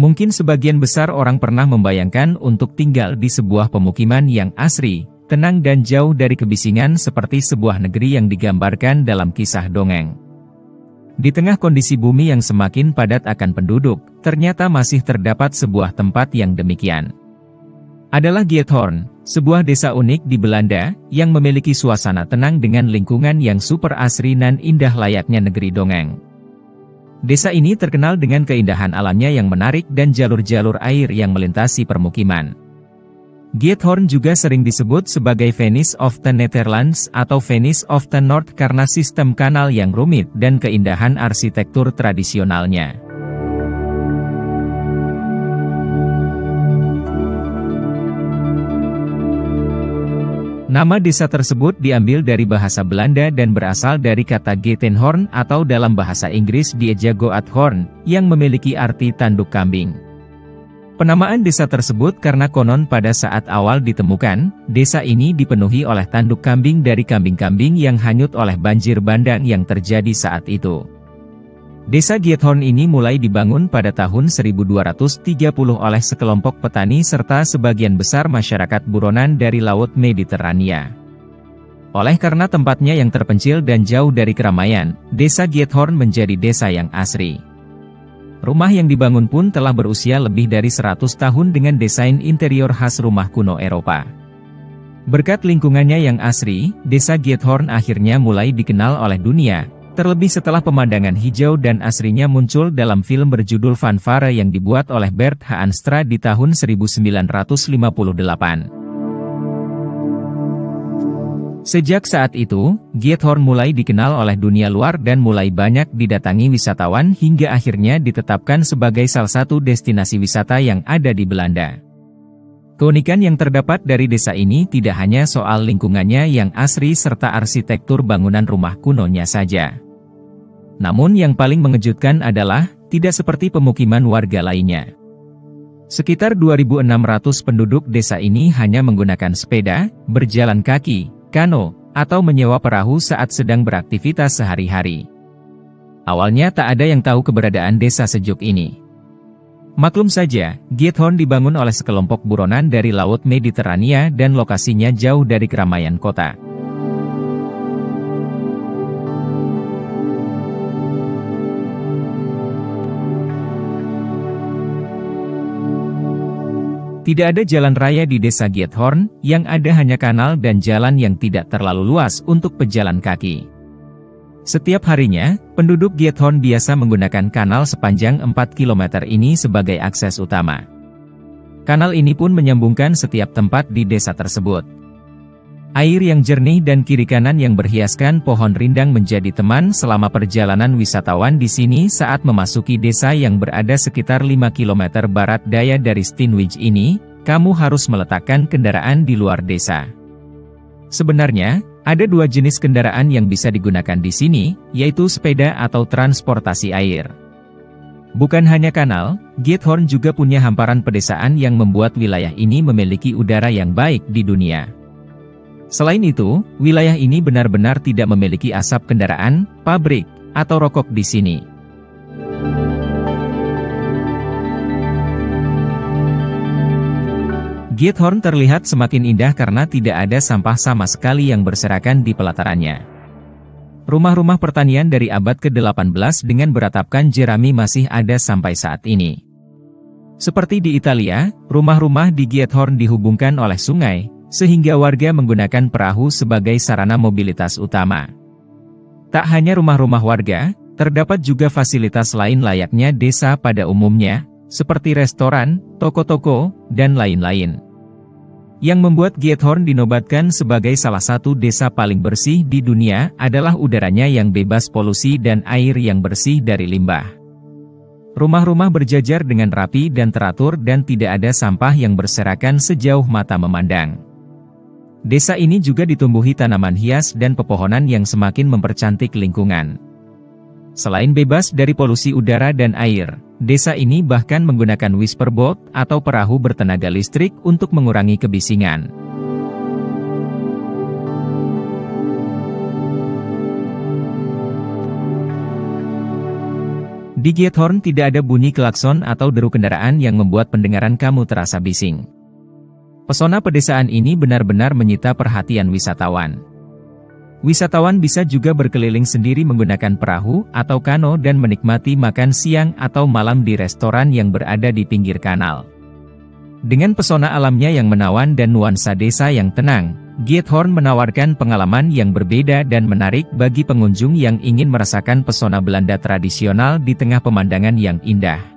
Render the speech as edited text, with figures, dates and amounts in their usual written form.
Mungkin sebagian besar orang pernah membayangkan untuk tinggal di sebuah pemukiman yang asri, tenang dan jauh dari kebisingan seperti sebuah negeri yang digambarkan dalam kisah dongeng. Di tengah kondisi bumi yang semakin padat akan penduduk, ternyata masih terdapat sebuah tempat yang demikian. Adalah Giethoorn, sebuah desa unik di Belanda, yang memiliki suasana tenang dengan lingkungan yang super asri dan indah layaknya negeri dongeng. Desa ini terkenal dengan keindahan alamnya yang menarik dan jalur-jalur air yang melintasi permukiman. Giethoorn juga sering disebut sebagai Venice of the Netherlands atau Venice of the North karena sistem kanal yang rumit dan keindahan arsitektur tradisionalnya. Nama desa tersebut diambil dari bahasa Belanda dan berasal dari kata Geitenhoorn atau dalam bahasa Inggris dieja Goathorn, yang memiliki arti tanduk kambing. Penamaan desa tersebut karena konon pada saat awal ditemukan, desa ini dipenuhi oleh tanduk kambing dari kambing-kambing yang hanyut oleh banjir bandang yang terjadi saat itu. Desa Giethoorn ini mulai dibangun pada tahun 1230 oleh sekelompok petani serta sebagian besar masyarakat buronan dari Laut Mediterania. Oleh karena tempatnya yang terpencil dan jauh dari keramaian, desa Giethoorn menjadi desa yang asri. Rumah yang dibangun pun telah berusia lebih dari 100 tahun dengan desain interior khas rumah kuno Eropa. Berkat lingkungannya yang asri, desa Giethoorn akhirnya mulai dikenal oleh dunia, terlebih setelah pemandangan hijau dan asrinya muncul dalam film berjudul Fanfare yang dibuat oleh Bert Haanstra di tahun 1958. Sejak saat itu, Giethoorn mulai dikenal oleh dunia luar dan mulai banyak didatangi wisatawan hingga akhirnya ditetapkan sebagai salah satu destinasi wisata yang ada di Belanda. Keunikan yang terdapat dari desa ini tidak hanya soal lingkungannya yang asri serta arsitektur bangunan rumah kunonya saja. Namun yang paling mengejutkan adalah, tidak seperti pemukiman warga lainnya. Sekitar 2.600 penduduk desa ini hanya menggunakan sepeda, berjalan kaki, kano, atau menyewa perahu saat sedang beraktivitas sehari-hari. Awalnya tak ada yang tahu keberadaan desa sejuk ini. Maklum saja, Giethoorn dibangun oleh sekelompok buronan dari Laut Mediterania dan lokasinya jauh dari keramaian kota. Tidak ada jalan raya di desa Giethoorn, yang ada hanya kanal dan jalan yang tidak terlalu luas untuk pejalan kaki. Setiap harinya, penduduk Giethoorn biasa menggunakan kanal sepanjang 4 km ini sebagai akses utama. Kanal ini pun menyambungkan setiap tempat di desa tersebut. Air yang jernih dan kiri kanan yang berhiaskan pohon rindang menjadi teman selama perjalanan wisatawan di sini saat memasuki desa yang berada sekitar 5 km barat daya dari Steenwijk ini, kamu harus meletakkan kendaraan di luar desa. Sebenarnya, ada dua jenis kendaraan yang bisa digunakan di sini, yaitu sepeda atau transportasi air. Bukan hanya kanal, Giethoorn juga punya hamparan pedesaan yang membuat wilayah ini memiliki udara yang baik di dunia. Selain itu, wilayah ini benar-benar tidak memiliki asap kendaraan, pabrik, atau rokok di sini. Giethoorn terlihat semakin indah karena tidak ada sampah sama sekali yang berserakan di pelatarannya. Rumah-rumah pertanian dari abad ke-18 dengan beratapkan jerami masih ada sampai saat ini. Seperti di Italia, rumah-rumah di Giethoorn dihubungkan oleh sungai, sehingga warga menggunakan perahu sebagai sarana mobilitas utama. Tak hanya rumah-rumah warga, terdapat juga fasilitas lain layaknya desa pada umumnya, seperti restoran, toko-toko, dan lain-lain. Yang membuat Giethoorn dinobatkan sebagai salah satu desa paling bersih di dunia adalah udaranya yang bebas polusi dan air yang bersih dari limbah. Rumah-rumah berjajar dengan rapi dan teratur dan tidak ada sampah yang berserakan sejauh mata memandang. Desa ini juga ditumbuhi tanaman hias dan pepohonan yang semakin mempercantik lingkungan. Selain bebas dari polusi udara dan air, desa ini bahkan menggunakan whisperboat atau perahu bertenaga listrik untuk mengurangi kebisingan. Di Giethoorn tidak ada bunyi klakson atau deru kendaraan yang membuat pendengaran kamu terasa bising. Pesona pedesaan ini benar-benar menyita perhatian wisatawan. Wisatawan bisa juga berkeliling sendiri menggunakan perahu atau kano dan menikmati makan siang atau malam di restoran yang berada di pinggir kanal. Dengan pesona alamnya yang menawan dan nuansa desa yang tenang, Giethoorn menawarkan pengalaman yang berbeda dan menarik bagi pengunjung yang ingin merasakan pesona Belanda tradisional di tengah pemandangan yang indah.